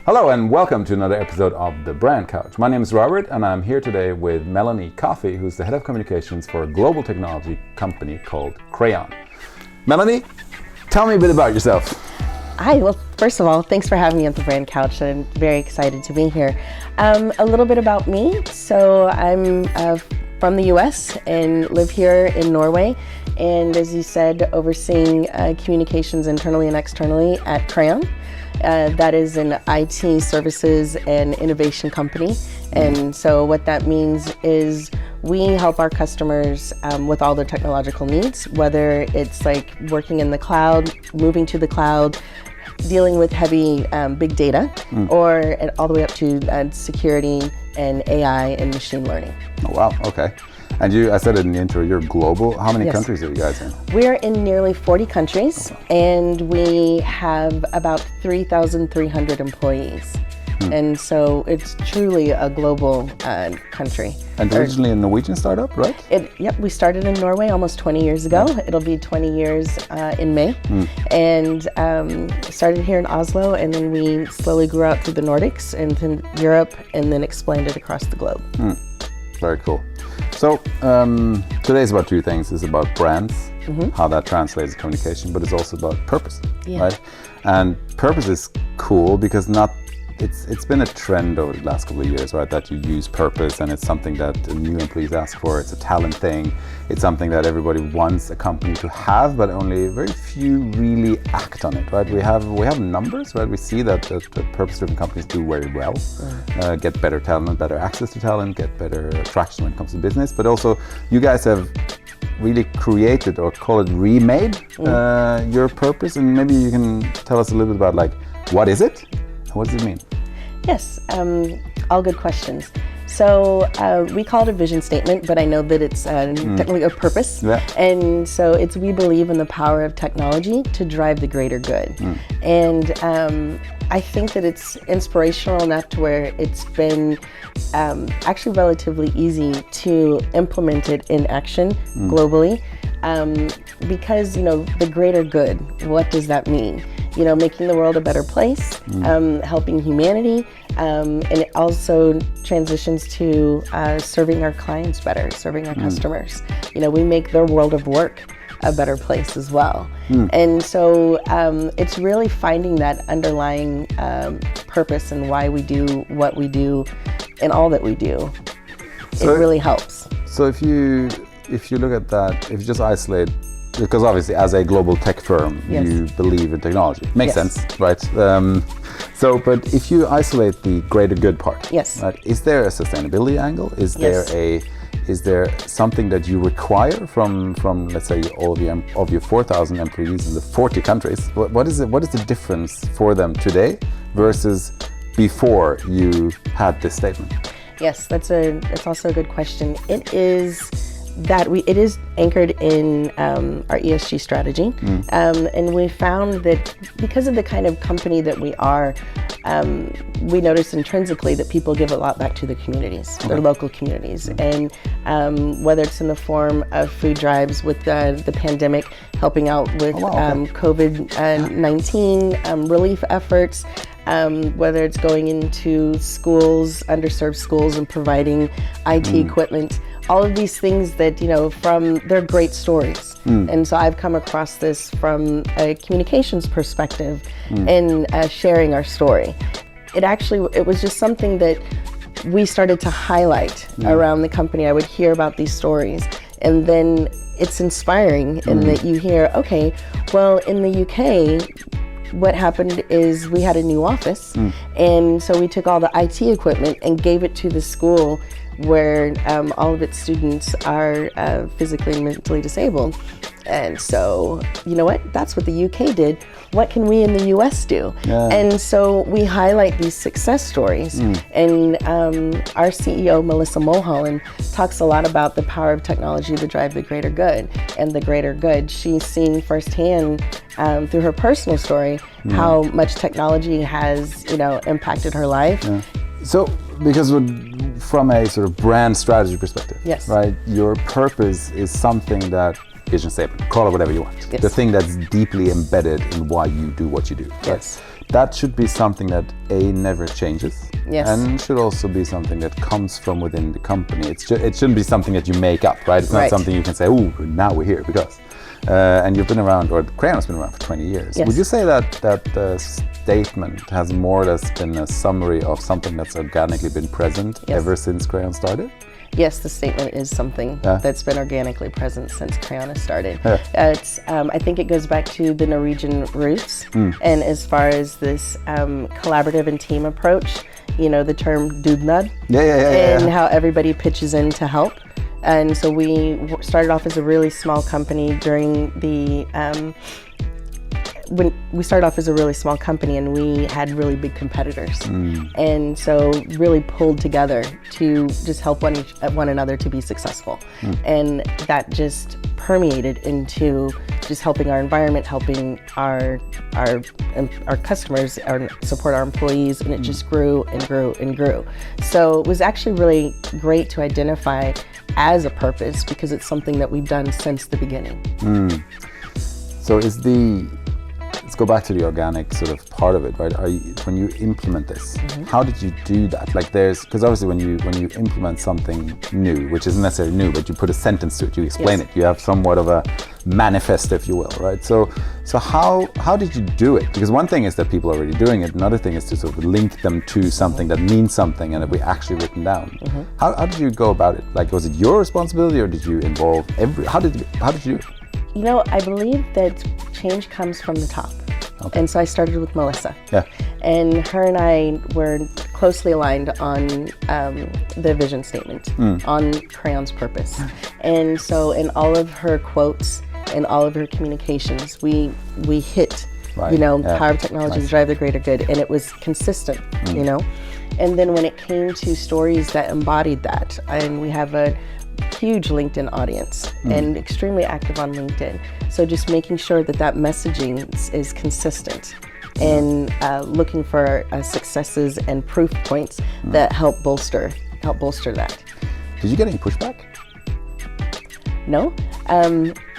Hello and welcome to another episode of The Brand Couch. My name is Robert and I'm here today with Melanie Coffee, who's the head of communications for a global technology company called Crayon. Melanie, tell me a bit about yourself. Hi, well, first of all, thanks for having me at The Brand Couch. I'm very excited to be here. A little bit about me. So I'm from the US and live here in Norway. And as you said, overseeing communications internally and externally at Crayon. That is an IT services and innovation company. And so what that means is we help our customers with all their technological needs, whether it's like working in the cloud, moving to the cloud, dealing with heavy big data, or all the way up to security and AI and machine learning. Oh, wow, okay. And I said it in the intro, you're global. How many countries are you guys in? We're in nearly 40 countries, and we have about 3,300 employees. And so it's truly a global country. And originally a Norwegian startup, right? Yep, we started in Norway almost 20 years ago. It'll be 20 years in May. And started here in Oslo, and then we slowly grew out through the Nordics and then Europe, and then expanded across the globe. Very cool. So today's about two things. It's about brands, how that translates to communication, but it's also about purpose, right? And purpose is cool because it's been a trend over the last couple of years, right? That you use purpose and it's something that new employees ask for. It's a talent thing. It's something that everybody wants a company to have, but only very few really act on it, right? We have numbers, right? We see that purpose-driven companies do very well, get better talent, better access to talent, get better traction when it comes to business. But also you guys have really created, or call it remade, your purpose. And maybe you can tell us a little bit about like, what is it? What does it mean? Yes, all good questions. So we call it a vision statement, but I know that it's technically a purpose. Yeah. And so it's we believe in the power of technology to drive the greater good. And I think that it's inspirational enough to where it's been actually relatively easy to implement it in action globally. Because, the greater good, what does that mean? Making the world a better place, helping humanity, and it also transitions to serving our clients better, serving our customers. We make their world of work a better place as well. And so it's really finding that underlying purpose and why we do what we do and all that we do. So it really helps. So if you look at that, if you just isolate, because obviously as a global tech firm, you believe in technology. Makes sense, right? But if you isolate the greater good part, right, is there a sustainability angle? Is there something that you require from let's say all of your 4,000 employees in the 40 countries? What is the difference for them today versus before you had this statement? Yes, that's also a good question. It is anchored in our ESG strategy, and we found that because of the kind of company that we are, we noticed intrinsically that people give a lot back to the communities, their local communities, and whether it's in the form of food drives with the pandemic, helping out with COVID-19 relief efforts, whether it's going into schools, underserved schools, and providing IT equipment. All of these things that, they're great stories. And so I've come across this from a communications perspective and sharing our story. It was just something that we started to highlight around the company. I would hear about these stories, and then it's inspiring in that you hear, okay, well, in the UK, what happened is we had a new office, and so we took all the IT equipment and gave it to the school where all of its students are physically and mentally disabled. And so, you know what? That's what the UK did. What can we in the US do? And so we highlight these success stories. And our CEO, Melissa Mulholland, talks a lot about the power of technology to drive the greater good. And the greater good, she's seen firsthand through her personal story how much technology has, impacted her life. So, because from a sort of brand strategy perspective, right, your purpose is something that vision statement, call it whatever you want. The thing that's deeply embedded in why you do what you do. Right? that should be something that never changes. Yes. And should also be something that comes from within the company. It shouldn't be something that you make up, right? It's not something you can say, oh, now we're here because. And you've been around, or Crayon has been around for 20 years. Yes. Would you say that the statement has more or less been a summary of something that's organically been present ever since Crayon started? Yes, the statement is something that's been organically present since Crayon has started. I think it goes back to the Norwegian roots, and as far as this collaborative and team approach, the term dugnad, and how everybody pitches in to help. And so we started off as a really small company during the when we started off as a really small company, and we had really big competitors, and so really pulled together to just help one another to be successful, and that just permeated into just helping our environment, helping our customers, support our employees, and it just grew and grew and grew. So it was actually really great to identify as a purpose because it's something that we've done since the beginning. So let's go back to the organic sort of part of it, right? When you implement this, how did you do that? Like because obviously when you implement something new, which isn't necessarily new, but you put a sentence to it, you explain it, you have somewhat of a manifest, if you will, right? So how did you do it? Because one thing is that people are already doing it, another thing is to sort of link them to something that means something and that we actually written down. How did you go about it? Like, was it your responsibility, or did you involve how did you do it? I believe that change comes from the top. Okay. And so I started with Melissa. Yeah. And her and I were closely aligned on the vision statement, on Crayon's purpose. And so in all of her quotes and all of her communications, we hit, power of technology to drive the greater good. And it was consistent, And then when it came to stories that embodied that, and we have a huge LinkedIn audience and extremely active on LinkedIn. So just making sure that messaging is consistent and looking for successes and proof points that help bolster that. Did you get any pushback? No.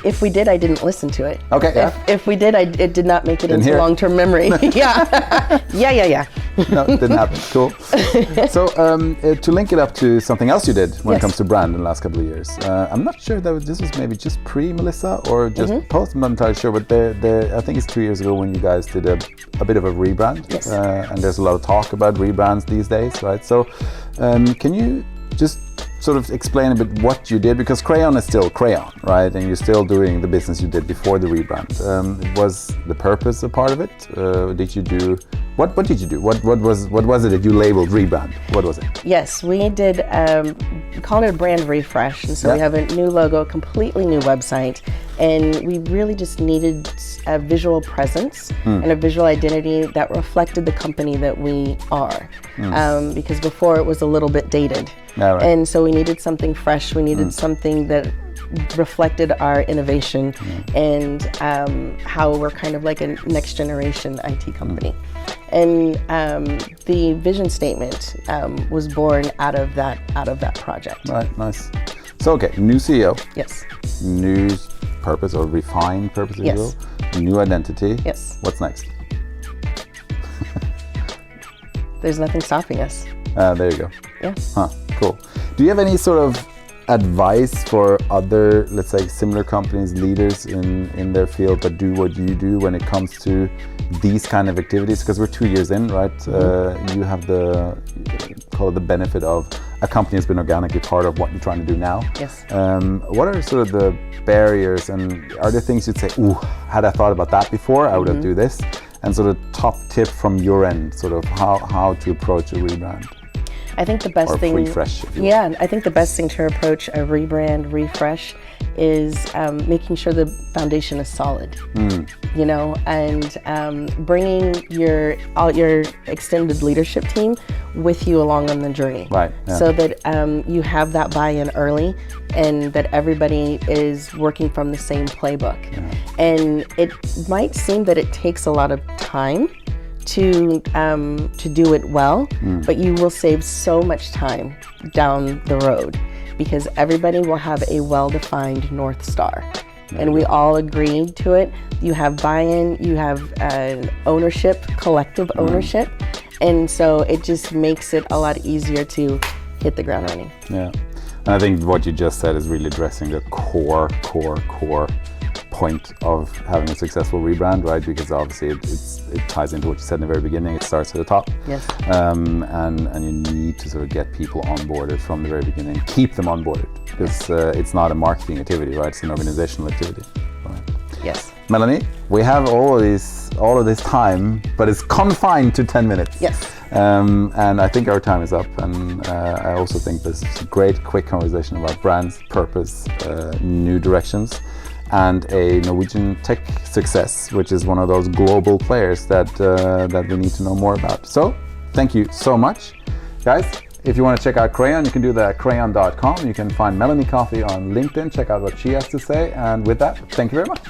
If we did, I didn't listen to it. Okay. If we did, it did not make it into long-term memory. Yeah. No, it didn't happen. Cool. So to link it up to something else you did when it comes to brand in the last couple of years, I'm not sure that this was maybe just pre-Melissa or just post. I'm not entirely sure, but I think it's 2 years ago when you guys did a bit of a rebrand. Yes. And there's a lot of talk about rebrands these days, right? So can you just sort of explain a bit what you did, because Crayon is still Crayon, right? And you're still doing the business you did before the rebrand. Was the purpose a part of it? Did you do what did you do? What was it that you labeled rebrand? What was it? Yes, we did. We called it a brand refresh, and so we have a new logo, a completely new website, and we really just needed a visual presence and a visual identity that reflected the company that we are. Because before it was a little bit dated. Right. And so we needed something fresh. We needed something that reflected our innovation and how we're kind of like a next generation IT company. And the vision statement was born out of that project. Right, nice. So okay, new CEO. Yes. New purpose, or refined purpose, if you will. New identity. Yes. What's next? There's nothing stopping us. There you go. Yeah. Huh, cool. Do you have any sort of advice for other, let's say, similar companies, leaders in their field that do what you do when it comes to these kind of activities? Because we're 2 years in, right? You have the benefit of a company that's been organically part of what you're trying to do now. Yes. What are sort of the barriers, and are there things you'd say, ooh, had I thought about that before, I would have do this? And sort of top tip from your end, sort of how to approach a rebrand. I think the best thing, refresh, if you will. I think the best thing to approach a rebrand, refresh, is making sure the foundation is solid. And bringing all your extended leadership team with you along on the journey. Right. Yeah. So that you have that buy-in early, and that everybody is working from the same playbook. Yeah. And it might seem that it takes a lot of time to do it well, but you will save so much time down the road, because everybody will have a well-defined North Star. and we all agreed to it. You have buy-in, you have ownership, collective ownership, and so it just makes it a lot easier to hit the ground running. Yeah, and I think what you just said is really addressing the core point of having a successful rebrand, right? Because obviously it ties into what you said in the very beginning. It starts at the top. Yes. And you need to sort of get people onboarded from the very beginning. Keep them onboarded, because it's not a marketing activity, right? It's an organizational activity. Right? Yes. Melanie, we have all of this time, but it's confined to 10 minutes. Yes. And I think our time is up. And I also think this is a great, quick conversation about brands, purpose, new directions, and a Norwegian tech success, which is one of those global players that we need to know more about. So, thank you so much, guys. If you want to check out Crayon, you can do that at crayon.com. You can find Melanie Coffee on LinkedIn. Check out what she has to say. And with that, thank you very much.